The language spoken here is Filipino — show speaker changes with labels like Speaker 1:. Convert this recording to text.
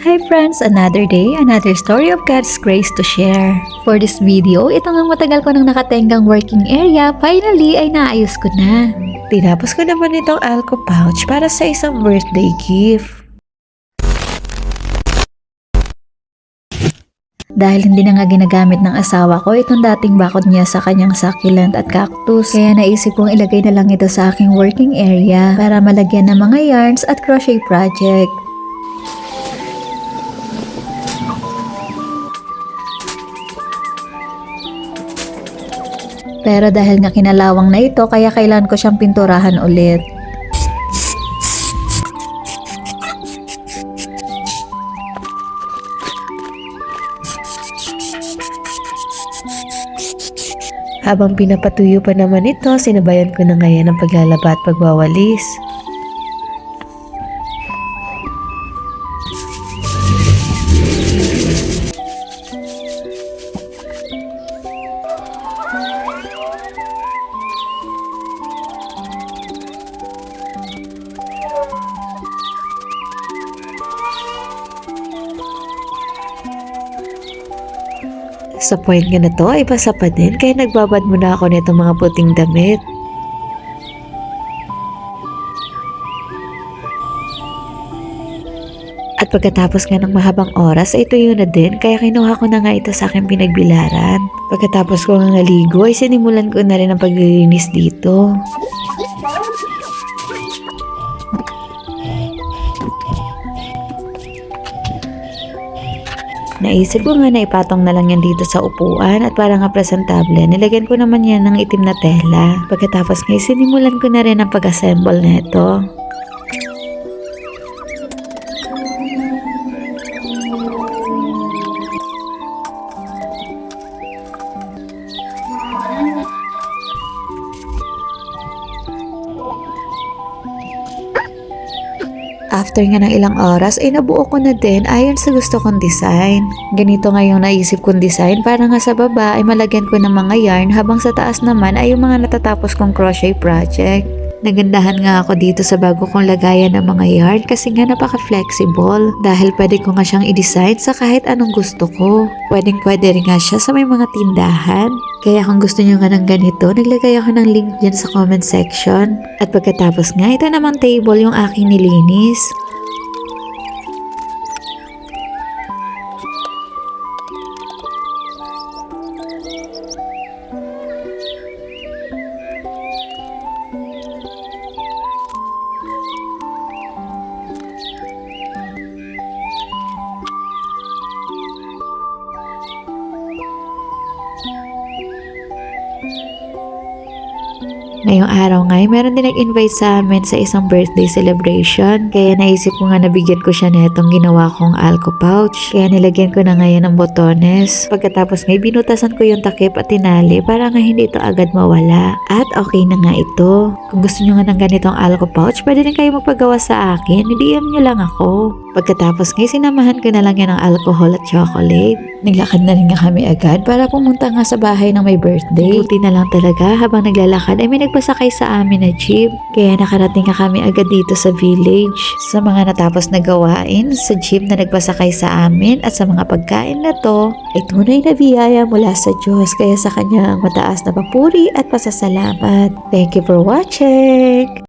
Speaker 1: Hi friends! Another day, another story of God's grace to share. For this video, ito nga matagal ko nang nakatenggang working area, finally ay naayos ko na. Tinapos ko naman itong alco pouch para sa isang birthday gift. Dahil hindi na nga ginagamit ng asawa ko itong dating bakod niya sa kanyang succulent at cactus, kaya naisip kong ilagay na lang ito sa aking working area para malagyan ng mga yarns at crochet project. Pero dahil nga kinalawang na ito, kaya kailangan ko siyang pinturahan ulit. Habang pinapatuyo pa naman ito, sinabayan ko na ngayon ang paglalaba at pagwawalis. Sa point nga na to ay basa pa din, kaya nagbabad muna ako nitong mga puting damit. At pagkatapos nga ng mahabang oras ay tuyo na din, kaya kinuha ko na nga ito sa aking pinagbilaran. Pagkatapos ko nga naligo ay sinimulan ko na rin ang paglilinis dito. Naisip ko nga na ipatong na lang yan dito sa upuan at para nga presentable, nilagyan ko naman yan ng itim na tela. Pagkatapos nga sinimulan ko na rin ang pag-assemble nito. After nga ng ilang oras ay nabuo ko na din ayon sa gusto kong design. Ganito nga yung naisip kong design para nga sa baba ay malagyan ko ng mga yarn habang sa taas naman ay yung mga natatapos kong crochet project. Nagandahan nga ako dito sa bago kong lagayan ng mga yarn kasi nga napaka-flexible dahil pwede ko nga siyang i-design sa kahit anong gusto ko. Pwede rin nga siya sa may mga tindahan. Kaya kung gusto nyo nga ng ganito, naglagay ako ng link dyan sa comment section. At pagkatapos nga, ito namang table yung aking nilinis. Ngayong araw nga ay meron din nag-invite sa amin sa isang birthday celebration. Kaya naisip ko nga nabigyan ko siya na itong ginawa kong alco pouch. Kaya nilagyan ko na ngayon ng botones. Pagkatapos nga binutasan ko yung takip at tinali para nga hindi ito agad mawala. At okay na nga ito. Kung gusto nyo nga ng ganitong alco pouch, pwede rin kayo magpagawa sa akin. I-DM nyo lang ako. Pagkatapos nga sinamahan ko na lang yan ng alcohol at chocolate. Naglakad na rin nga kami agad para pumunta nga sa bahay ng may birthday. Buti na lang talaga habang naglalakad ay may nagpasakay sa amin na jeep. Kaya nakarating nga kami agad dito sa village. Sa mga natapos na gawain sa jeep na nagpasakay sa amin at sa mga pagkain na to ay tunay na biyaya mula sa Diyos. Kaya sa kanyang mataas na papuri at pasasalamat. Thank you for watching!